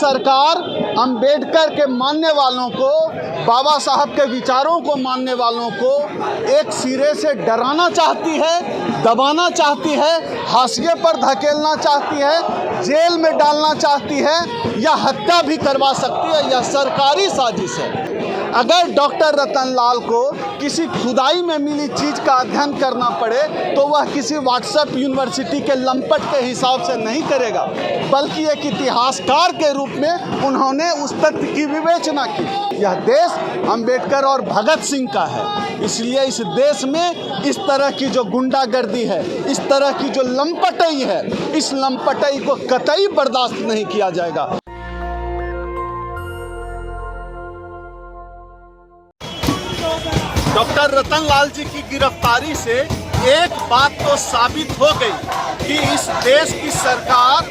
सरकार अंबेडकर के मानने वालों को, बाबा साहब के विचारों को मानने वालों को एक सिरे से डराना चाहती है, दबाना चाहती है, हाशिए पर धकेलना चाहती है, जेल में डालना चाहती है या हत्या भी करवा सकती है। यह सरकारी साजिश है। अगर डॉक्टर रतन लाल को किसी खुदाई में मिली चीज़ का अध्ययन करना पड़े तो वह किसी व्हाट्सएप यूनिवर्सिटी के लंपट के हिसाब से नहीं करेगा, बल्कि एक इतिहासकार के रूप में उन्होंने उस तथ्य की विवेचना की। यह देश अंबेडकर और भगत सिंह का है, इसलिए इस देश में इस तरह की जो गुंडागर्दी है, इस तरह की जो लंपटई है, इस लंपटई को कतई बर्दाश्त नहीं किया जाएगा। डॉक्टर रतन लाल जी की गिरफ्तारी से एक बात तो साबित हो गई कि इस देश की सरकार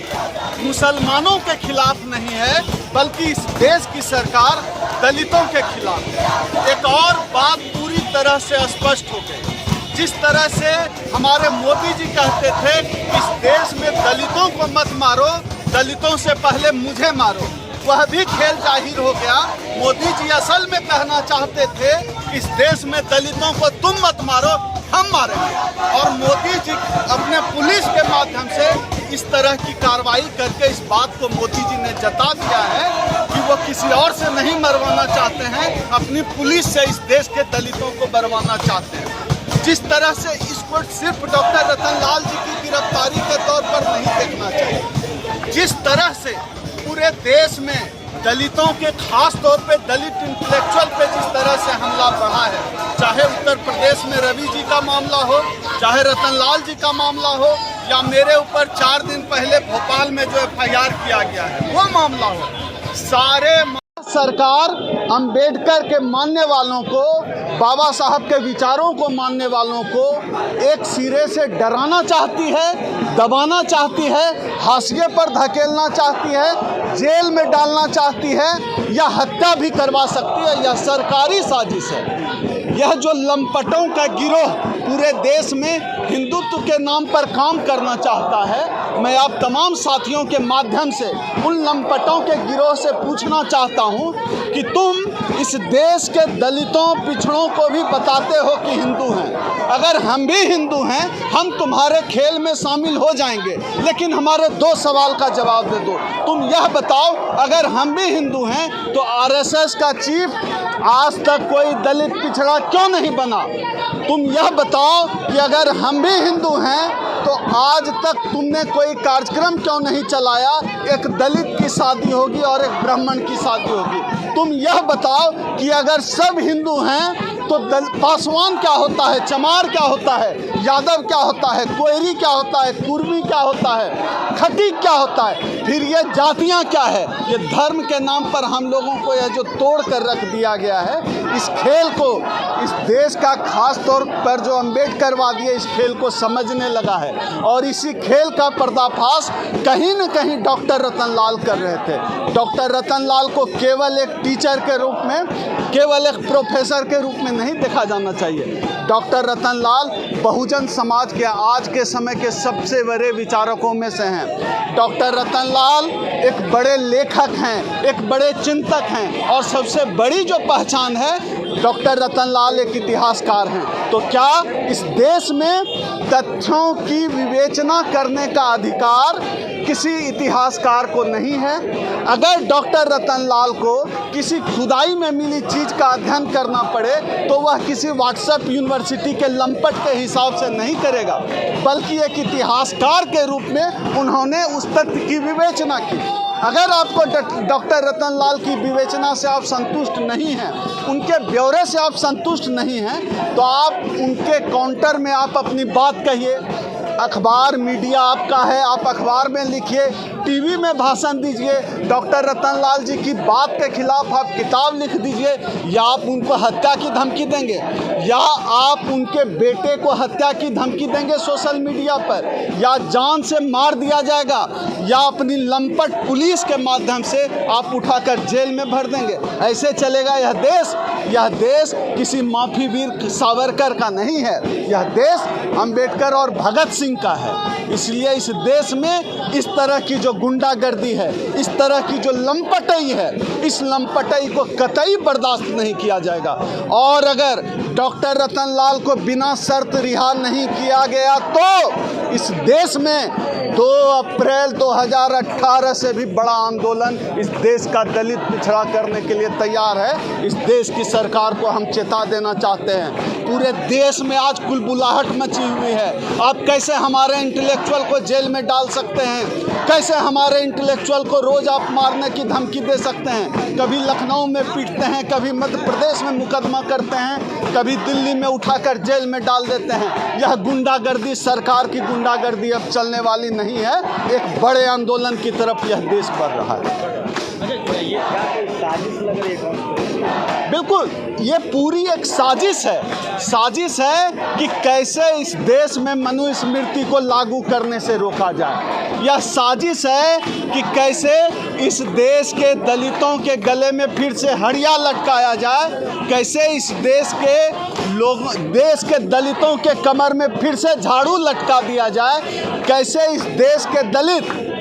मुसलमानों के खिलाफ नहीं है, बल्कि इस देश की सरकार दलितों के खिलाफ है। एक और बात पूरी तरह से स्पष्ट हो गई। जिस तरह से हमारे मोदी जी कहते थे इस देश में दलितों को मत मारो, दलितों से पहले मुझे मारो, वह भी खेल जाहिर हो गया। मोदी जी असल में कहना चाहते थे इस देश में दलितों को तुम मत मारो, हम मारेंगे। और मोदी जी अपने पुलिस के माध्यम से इस तरह की कार्रवाई करके इस बात को मोदी जी ने जता दिया है कि वो किसी और से नहीं मरवाना चाहते हैं, अपनी पुलिस से इस देश के दलितों को मरवाना चाहते हैं। जिस तरह से इसको सिर्फ डॉक्टर रतन लाल जी की गिरफ्तारी के तौर पर नहीं देखना चाहिए, जिस तरह से पूरे देश में दलितों के, खास तौर पे दलित इंटेलेक्चुअल पे जिस तरह से हमला बढ़ा है, चाहे उत्तर प्रदेश में रवि जी का मामला हो, चाहे रतन लाल जी का मामला हो, या मेरे ऊपर 4 दिन पहले भोपाल में जो FIR किया गया है वो मामला हो, सारे सरकार अंबेडकर के मानने वालों को, बाबा साहब के विचारों को मानने वालों को एक सिरे से डराना चाहती है, दबाना चाहती है, हाशिए पर धकेलना चाहती है, जेल में डालना चाहती है या हत्या भी करवा सकती है। यह सरकारी साजिश है। यह जो लंपटों का गिरोह पूरे देश में हिंदुत्व के नाम पर काम करना चाहता है, मैं आप तमाम साथियों के माध्यम से उन लंपटों के गिरोह से पूछना चाहता हूं कि तुम इस देश के दलितों, पिछड़ों को भी बताते हो कि हिंदू हैं। अगर हम भी हिंदू हैं, हम तुम्हारे खेल में शामिल हो जाएंगे, लेकिन हमारे 2 सवाल का जवाब दे दो। तुम यह बताओ, अगर हम भी हिंदू हैं तो RSS का चीफ आज तक कोई दलित पिछड़ा क्यों नहीं बना? तुम यह बताओ कि अगर हम भी हिंदू हैं तो आज तक तुमने कोई कार्यक्रम क्यों नहीं चलाया, एक दलित की शादी होगी और एक ब्राह्मण की शादी होगी। तुम यह बताओ कि अगर सब हिंदू हैं तो पासवान क्या होता है, चमार क्या होता है, यादव क्या होता है, कोयरी क्या होता है, कुर्मी क्या होता है, खटीक क्या होता है, फिर ये जातियां क्या है। ये धर्म के नाम पर हम लोगों को यह जो तोड़ कर रख दिया गया है, इस खेल को इस देश का खास तौर पर जो अंबेडकरवादी है इस खेल को समझने लगा है, और इसी खेल का पर्दाफाश कहीं न कहीं डॉक्टर रतन लाल कर रहे थे। डॉक्टर रतन लाल को केवल एक टीचर के रूप में, केवल एक प्रोफेसर के रूप में नहीं देखा जाना चाहिए। डॉक्टर रतन लाल बहुजन समाज के आज के समय के सबसे बड़े विचारकों में से हैं। डॉक्टर रतन लाल एक बड़े लेखक हैं, एक बड़े चिंतक हैं, और सबसे बड़ी जो पहचान है, डॉक्टर रतन लाल एक इतिहासकार हैं। तो क्या इस देश में तथ्यों की विवेचना करने का अधिकार किसी इतिहासकार को नहीं है? अगर डॉक्टर रतन लाल को किसी खुदाई में मिली चीज़ का अध्ययन करना पड़े तो वह किसी व्हाट्सएप यूनिवर्सिटी के लंपट के हिसाब से नहीं करेगा, बल्कि एक इतिहासकार के रूप में उन्होंने उस तथ्य की विवेचना की। अगर आपको डॉक्टर रतन लाल की विवेचना से आप संतुष्ट नहीं हैं, उनके ब्यौरे से आप संतुष्ट नहीं हैं, तो आप उनके काउंटर में आप अपनी बात कहिए। अखबार मीडिया आपका है, आप अखबार में लिखिए, टीवी में भाषण दीजिए, डॉक्टर रतन लाल जी की बात के खिलाफ आप किताब लिख दीजिए, या आप उनको हत्या की धमकी देंगे, या आप उनके बेटे को हत्या की धमकी देंगे सोशल मीडिया पर, या जान से मार दिया जाएगा, या अपनी लंपट पुलिस के माध्यम से आप उठाकर जेल में भर देंगे। ऐसे चलेगा यह देश? यह देश किसी माफी वीर सावरकर का नहीं है। यह देश अंबेडकर और भगत सिंह सिंह का है। इसलिए इस देश में इस तरह की जो गुंडागर्दी है, इस तरह की जो लंपटई है, इस लंपटई को कतई बर्दाश्त नहीं किया जाएगा। और अगर डॉक्टर रतनलाल को बिना शर्त रिहा नहीं किया गया तो इस देश में 2 अप्रैल 2018 से भी बड़ा आंदोलन इस देश का दलित पिछड़ा करने के लिए तैयार है। इस देश की सरकार को हम चेता देना चाहते हैं। पूरे देश में आज कुलबुलाहट मची हुई है। आप कैसे हमारे इंटेलेक्चुअल को जेल में डाल सकते हैं? कैसे हमारे इंटेलेक्चुअल को रोज़ आप मारने की धमकी दे सकते हैं? कभी लखनऊ में पीटते हैं, कभी मध्य प्रदेश में मुकदमा करते हैं, कभी दिल्ली में उठाकर जेल में डाल देते हैं। यह गुंडागर्दी, सरकार की गुंडागर्दी अब चलने वाली नहीं है। एक बड़े आंदोलन की तरफ यह देश बढ़ रहा है। ये क्या कोई साजिश लग रही है? बिल्कुल, ये पूरी एक साजिश है। साजिश है कि कैसे इस देश में मनुस्मृति को लागू करने से रोका जाए। यह साजिश है कि कैसे इस देश के दलितों के गले में फिर से हड़िया लटकाया जाए, कैसे इस देश के दलितों के कमर में फिर से झाड़ू लटका दिया जाए, कैसे इस देश के दलित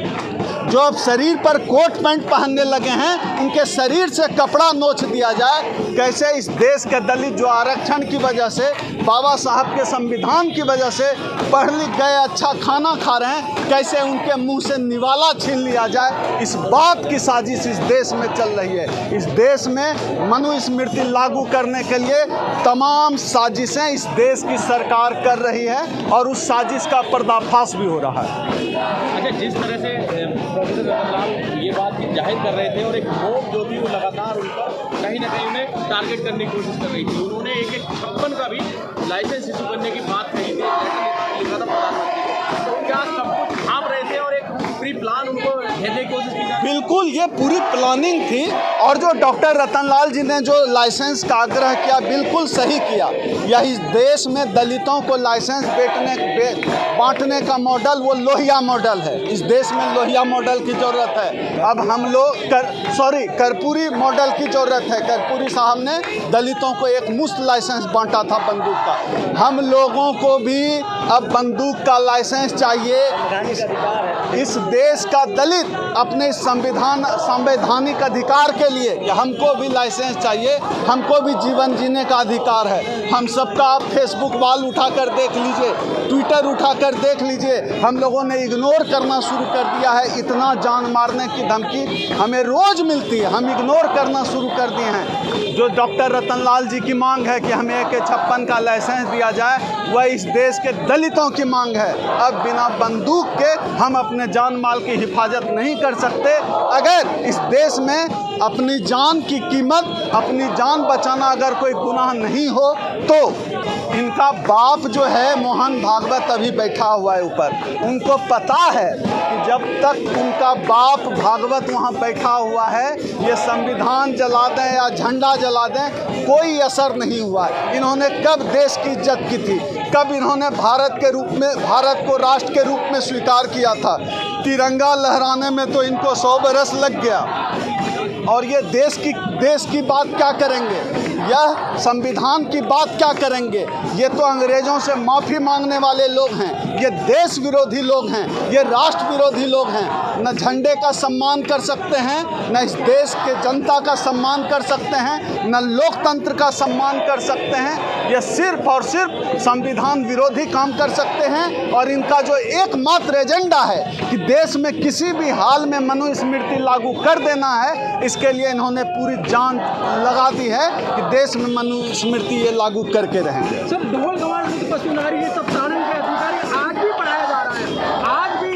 जो अब शरीर पर कोट पैंट पहनने लगे हैं उनके शरीर से कपड़ा नोच दिया जाए, कैसे इस देश के दलित जो आरक्षण की वजह से, बाबा साहब के संविधान की वजह से पढ़ लिख गए, अच्छा खाना खा रहे हैं, कैसे उनके मुंह से निवाला छीन लिया जाए। इस बात की साजिश इस देश में चल रही है। इस देश में मनुस्मृति लागू करने के लिए तमाम साजिशें इस देश की सरकार कर रही है और उस साजिश का पर्दाफाश भी हो रहा है। अच्छा, जिस तरह से प्रोफेसर रतनलाल ये बात जाहिर कर रहे थे और एक मॉब जो थी वो लगातार उन पर कहीं ना कहीं उन्हें टारगेट करने की कोशिश कर रही थी, उन्होंने एक 56 का भी लाइसेंस इशू करने की बात कही थी, लिखा था प्रधानमंत्री को। तो क्या सब कुछ भाप रहे थे और एक प्री प्लान उनको घेरने की कोशिश की? बिल्कुल, ये पूरी प्लानिंग थी। और जो डॉक्टर रतनलाल जी ने जो लाइसेंस का आग्रह किया, बिल्कुल सही किया। यह इस देश में दलितों को लाइसेंस बांटने का मॉडल वो लोहिया मॉडल है। इस देश में लोहिया मॉडल की ज़रूरत है। अब हम लोग कर्पूरी मॉडल की ज़रूरत है। कर्पूरी साहब ने दलितों को एक मुफ्त लाइसेंस बांटा था बंदूक का। हम लोगों को भी अब बंदूक का लाइसेंस चाहिए। इस देश का दलित अपने संवैधानिक अधिकार के लिए हमको भी लाइसेंस चाहिए। हमको भी जीवन जीने का अधिकार है। हम सबका आप फेसबुक वाल उठाकर देख लीजिए, ट्विटर उठाकर देख लीजिए, हम लोगों ने इग्नोर करना शुरू कर दिया है। इतना जान मारने की धमकी हमें रोज़ मिलती है, हम इग्नोर करना शुरू कर दिए हैं। जो डॉक्टर रतनलाल जी की मांग है कि हमें AK-56 का लाइसेंस दिया जाए, वह इस देश के दलितों की मांग है। अब बिना बंदूक के हम अपने जान माल की हिफाजत नहीं कर सकते। अगर इस देश में अपनी जान की कीमत, अपनी जान बचाना अगर कोई गुनाह नहीं हो तो इनका बाप जो है मोहन भागवत अभी बैठा हुआ है ऊपर, उनको पता है कि जब तक उनका बाप भागवत वहाँ बैठा हुआ है, ये संविधान जला दें या झंडा जला दें, कोई असर नहीं हुआ है। इन्होंने कब देश की इज्जत की थी? कब इन्होंने भारत को राष्ट्र के रूप में स्वीकार किया था? तिरंगा लहराने में तो इनको 100 बरस लग गया। और ये देश की बात क्या करेंगे? यह संविधान की बात क्या करेंगे? ये तो अंग्रेज़ों से माफ़ी मांगने वाले लोग हैं। ये देश विरोधी लोग हैं, ये राष्ट्र विरोधी लोग हैं। न झंडे का सम्मान कर सकते हैं, न इस देश के जनता का सम्मान कर सकते हैं, न लोकतंत्र का सम्मान कर सकते हैं। ये सिर्फ और सिर्फ संविधान विरोधी काम कर सकते हैं। और इनका जो एकमात्र एजेंडा है कि देश में किसी भी हाल में मनुस्मृति लागू कर देना है, इसके लिए इन्होंने पूरी जान लगा दी है कि देश में मनुस्मृति ये लागू करके रहेंगे। सर, ढोल गवार पशुनारी ये सब कानून के अधिकारी आज भी पढ़ाया जा रहा है। आज भी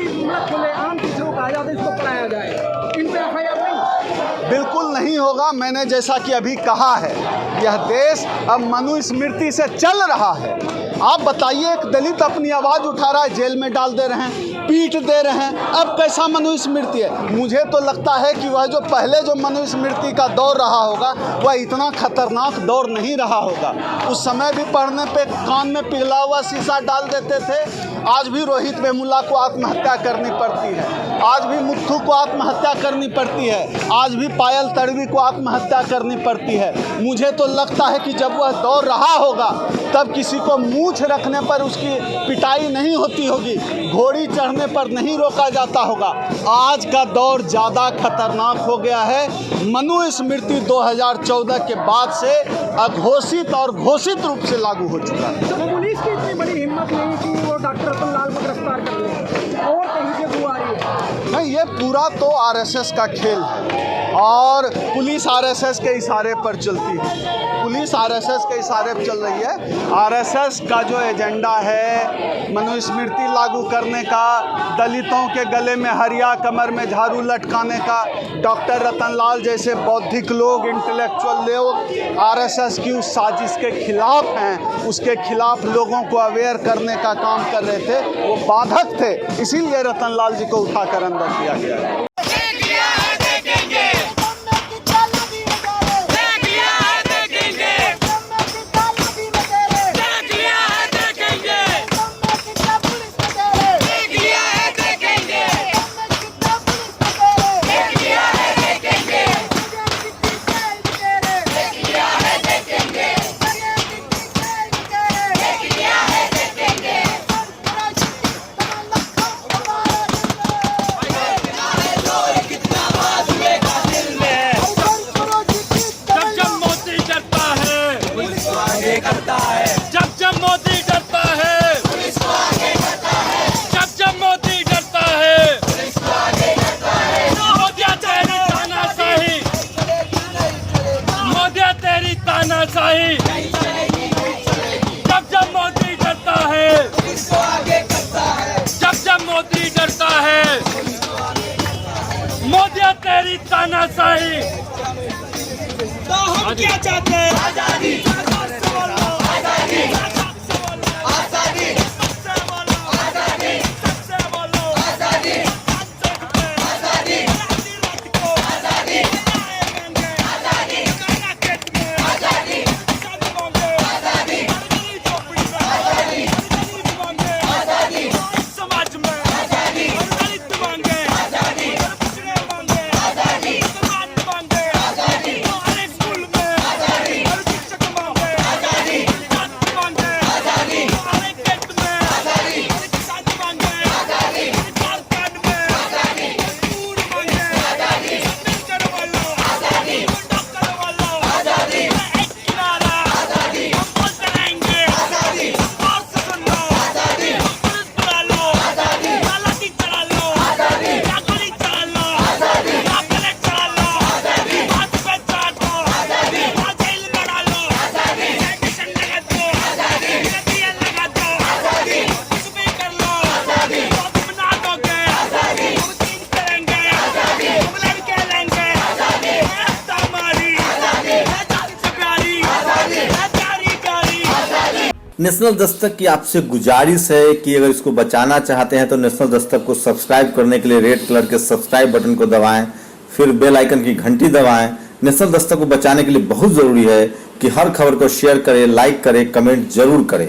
खुलेआम टीचरों को कहा जाता है इसको पढ़ाया जाए, इन पे FIR नहीं? बिल्कुल नहीं होगा। मैंने जैसा कि अभी कहा है, यह देश अब मनुस्मृति से चल रहा है। आप बताइए, एक दलित अपनी आवाज़ उठा रहा है, जेल में डाल दे रहे हैं। पीट दे रहे हैं, अब कैसा मनुस्मृति है? मुझे तो लगता है कि वह जो पहले जो मनुस्मृति का दौर रहा होगा वह इतना खतरनाक दौर नहीं रहा होगा। उस समय भी पढ़ने पे कान में पिघला हुआ शीशा डाल देते थे। आज भी रोहित वेमुला को आत्महत्या करनी पड़ती है, आज भी मुत्थू को आत्महत्या करनी पड़ती है, आज भी पायल तड़वी को आत्महत्या करनी पड़ती है। मुझे तो लगता है कि जब वह दौर रहा होगा तब किसी को मूंछ रखने पर उसकी पिटाई नहीं होती होगी, घोड़ी चढ़ने पर नहीं रोका जाता होगा। आज का दौर ज़्यादा खतरनाक हो गया है। मनुस्मृति 2014 के बाद से अघोषित और घोषित रूप से लागू हो चुका है। तो पुलिस की इतनी बड़ी हिम्मत नहीं कि वो डॉक्टर रतन लाल को गिरफ्तार कर ले और कहीं से वो आ रही है। नहीं, ये पूरा तो आरएसएस का खेल है और पुलिस आरएसएस के इशारे पर चलती है। पुलिस आरएसएस के इशारे पर चल रही है। आरएसएस का जो एजेंडा है मनुस्मृति लागू करने का, दलितों के गले में हरिया कमर में झाड़ू लटकाने का, डॉक्टर रतन लाल जैसे बौद्धिक लोग, इंटेलेक्चुअल लोग आरएसएस की उस साजिश के खिलाफ हैं, उसके खिलाफ लोगों को अवेयर करने का काम कर रहे थे, वो बाधक थे। इसीलिए रतन लाल जी को उठाकर अंदर किया गया है। जब मोदी डरता है, जब मोदी डरता है, मोदी तेरी तानाशाही। तो हम क्या चाहते हैं? आजादी, नेशनल दस्तक की आपसे गुजारिश है कि अगर इसको बचाना चाहते हैं तो नेशनल दस्तक को सब्सक्राइब करने के लिए रेड कलर के सब्सक्राइब बटन को दबाएं, फिर बेल आइकन की घंटी दबाएं। नेशनल दस्तक को बचाने के लिए बहुत ज़रूरी है कि हर खबर को शेयर करें, लाइक करें, कमेंट जरूर करें।